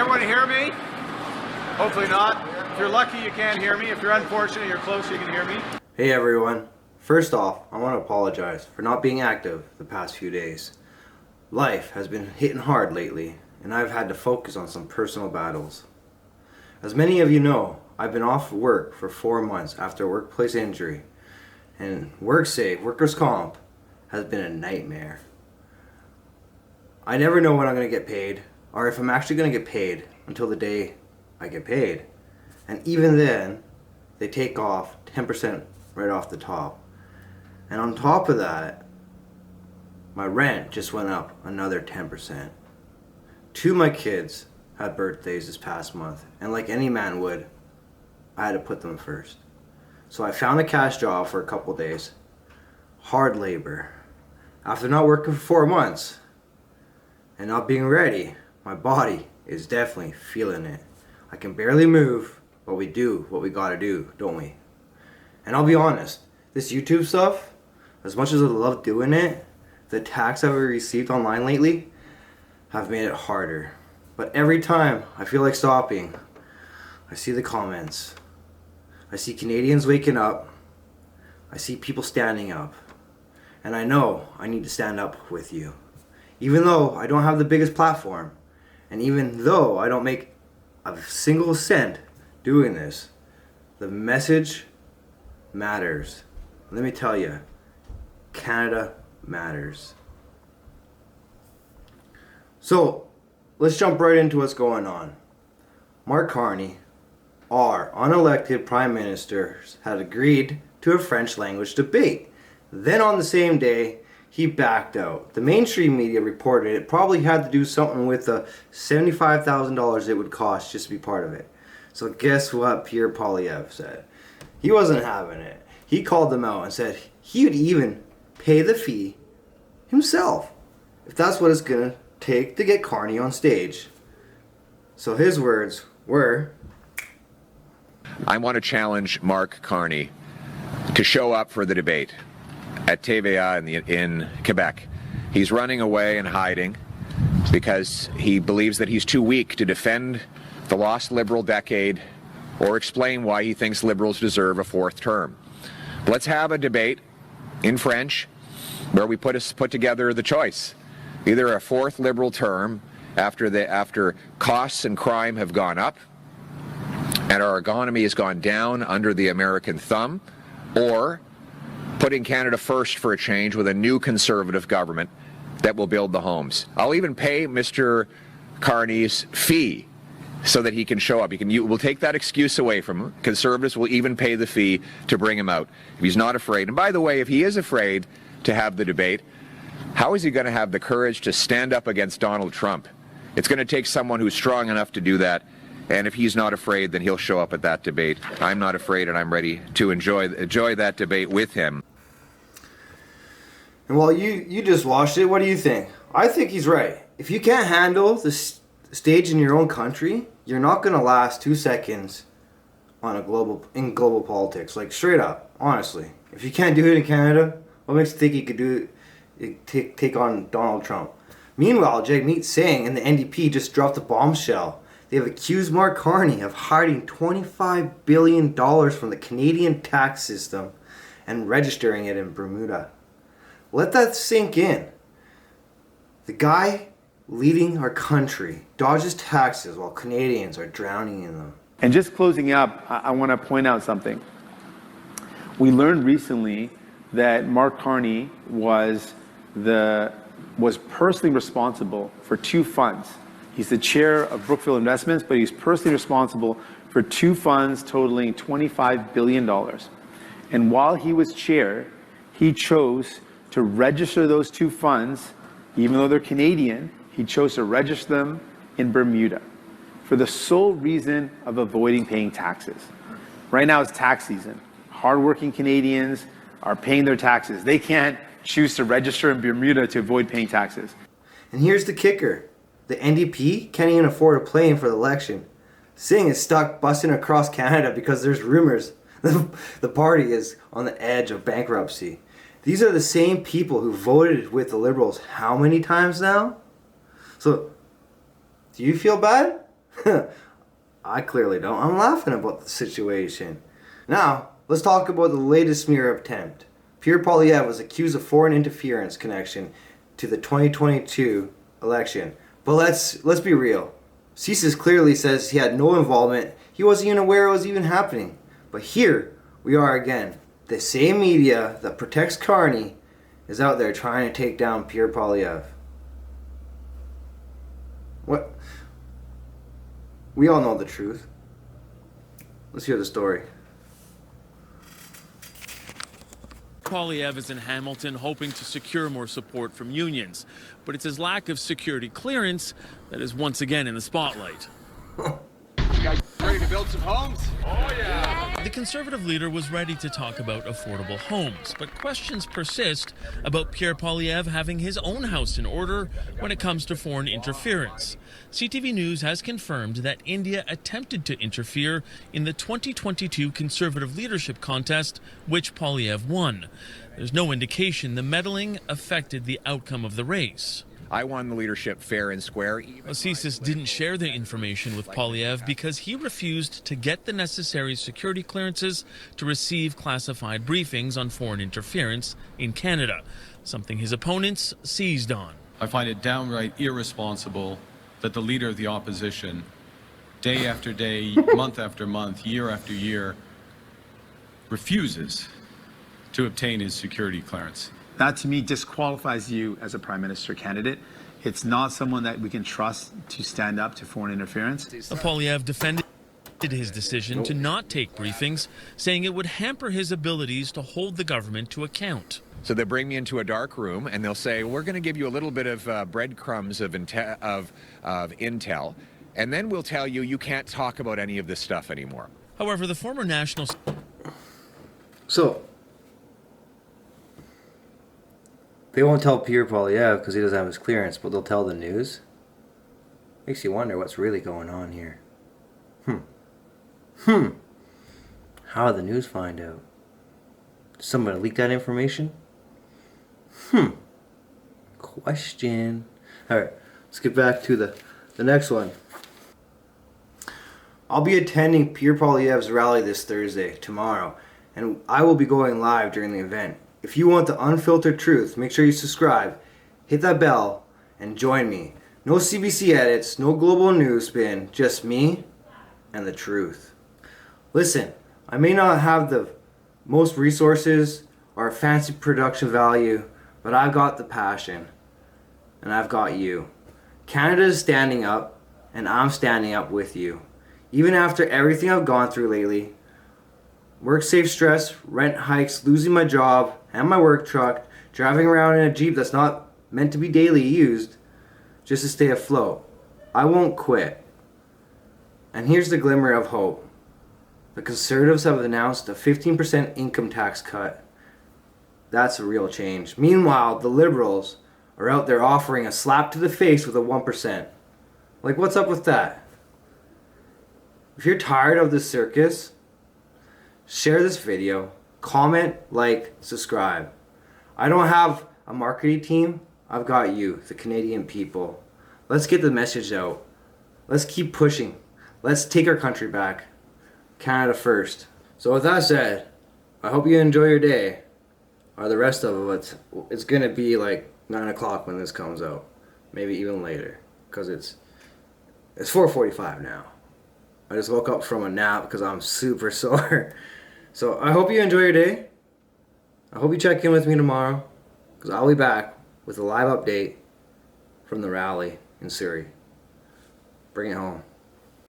everyone hear me? Hopefully not. If you're lucky, you can't hear me. If you're unfortunate, you're close, you can hear me. Hey everyone. First off, I want to apologize for not being active the past few days. Life has been hitting hard lately, and I've had to focus on some personal battles. As many of you know, I've been off work for 4 months after a workplace injury, and WorkSafe, workers' comp, has been a nightmare. I never know when I'm going to get paid, or if I'm actually going to get paid until the day I get paid. And even then, they take off 10% right off the top. And on top of that, my rent just went up another 10%. Two of my kids had birthdays this past month, and like any man would, I had to put them first. So I found a cash job for a couple days. Hard labor. After not working for 4 months and not being ready, my body is definitely feeling it. I can barely move, but we do what we gotta do, don't we? And I'll be honest, this YouTube stuff, as much as I love doing it, the attacks I've received online lately have made it harder. But every time I feel like stopping, I see the comments. I see Canadians waking up. I see people standing up. And I know I need to stand up with you. Even though I don't have the biggest platform, and even though I don't make a single cent doing this, the message matters. Let me tell you, Canada matters. So, let's jump right into what's going on. Mark Carney, our unelected Prime Minister, had agreed to a French language debate. Then on the same day, he backed out. The mainstream media reported it probably had to do something with the $75,000 it would cost just to be part of it. So guess what Pierre Poilievre said? He wasn't having it. He called them out and said he would even pay the fee himself if that's what it's gonna take to get Carney on stage. So his words were, I want to challenge Mark Carney to show up for the debate at TVA in Quebec. He's running away and hiding because he believes that he's too weak to defend the lost Liberal decade or explain why he thinks Liberals deserve a fourth term. Let's have a debate in French where we put together the choice. Either a fourth Liberal term after costs and crime have gone up and our economy has gone down under the American thumb, or putting Canada first for a change with a new Conservative government that will build the homes. I'll even pay Mr. Carney's fee so that he can show up. We'll take that excuse away from him. Conservatives will even pay the fee to bring him out if he's not afraid. And by the way, if he is afraid to have the debate, how is he going to have the courage to stand up against Donald Trump? It's going to take someone who's strong enough to do that. And if he's not afraid, then he'll show up at that debate. I'm not afraid, and I'm ready to enjoy that debate with him. and well, you just watched it. What do you think? I think he's right. If you can't handle the stage in your own country, you're not going to last 2 seconds on in global politics. Like, straight up, honestly. If you can't do it in Canada, what makes you think you could do it, take on Donald Trump? Meanwhile, Jagmeet Singh and the NDP just dropped a bombshell. They have accused Mark Carney of hiding $25 billion from the Canadian tax system and registering it in Bermuda. Let that sink in. The guy leading our country dodges taxes while Canadians are drowning in them. And just closing up, I want to point out something. We learned recently that Mark Carney was personally responsible for 2 funds. He's the chair of Brookfield Investments, but he's personally responsible for 2 funds totaling $25 billion. And while he was chair, he chose to register those 2 funds, even though they're Canadian, he chose to register them in Bermuda for the sole reason of avoiding paying taxes. Right now it's tax season. Hardworking Canadians are paying their taxes. They can't choose to register in Bermuda to avoid paying taxes. And here's the kicker. The NDP can't even afford a plane for the election. Singh is stuck busting across Canada because there's rumors the party is on the edge of bankruptcy. These are the same people who voted with the Liberals how many times now? So, do you feel bad I clearly don't. I'm laughing about the situation. Now, let's talk about the latest smear attempt. Pierre Poilievre was accused of foreign interference connection to the 2022 election. But let's be real. CESUS clearly says he had no involvement. He wasn't even aware it was even happening. But here we are again. The same media that protects Carney is out there trying to take down Pierre Poilievre. What? We all know the truth. Let's hear the story. Poilievre is in Hamilton hoping to secure more support from unions, but it's his lack of security clearance that is once again in the spotlight. You guys ready to build some homes? Oh, yeah. The Conservative leader was ready to talk about affordable homes, but questions persist about Pierre Poilievre having his own house in order when it comes to foreign interference. CTV News has confirmed that India attempted to interfere in the 2022 Conservative leadership contest, which Poilievre won. There's no indication the meddling affected the outcome of the race. I won the leadership fair and square. CESUS didn't share the information with Poilievre because he refused to get the necessary security clearances to receive classified briefings on foreign interference in Canada, something his opponents seized on. I find it downright irresponsible that the leader of the opposition, day after day, month after month, year after year, refuses to obtain his security clearance. That to me disqualifies you as a prime minister candidate. It's not someone that we can trust to stand up to foreign interference. Poilievre defended his decision to not take briefings, saying it would hamper his abilities to hold the government to account. So they bring me into a dark room and they'll say, we're going to give you a little bit of breadcrumbs of intel, and then we'll tell you you can't talk about any of this stuff anymore. However, the former national... So, they won't tell Pierre Poilievre because he doesn't have his clearance, but they'll tell the news? Makes you wonder what's really going on here. How did the news find out? Did somebody leak that information? Question. Alright, let's get back to the next one. I'll be attending Pierre Poilievre's rally this Thursday, tomorrow, and I will be going live during the event. If you want the unfiltered truth, make sure you subscribe, hit that bell, and join me. No CBC edits, no global news spin, just me and the truth. Listen, I may not have the most resources or a fancy production value, but I've got the passion, and I've got you. Canada is standing up, and I'm standing up with you. Even after everything I've gone through lately, WorkSafe stress, rent hikes, losing my job and my work truck, driving around in a Jeep that's not meant to be daily used just to stay afloat. I won't quit. And here's the glimmer of hope. The Conservatives have announced a 15% income tax cut. That's a real change. Meanwhile, the Liberals are out there offering a slap to the face with a 1%. Like, what's up with that? If you're tired of this circus, share this video, comment, like, subscribe. I don't have a marketing team. I've got you, the Canadian people. Let's get the message out. Let's keep pushing. Let's take our country back. Canada first. So with that said, I hope you enjoy your day. Or the rest of it. It's going to be like 9 o'clock when this comes out. Maybe even later. Because it's 4:45 now. I just woke up from a nap because I'm super sore. So I hope you enjoy your day. I hope you check in with me tomorrow, because I'll be back with a live update from the rally in Surrey. Bring it home.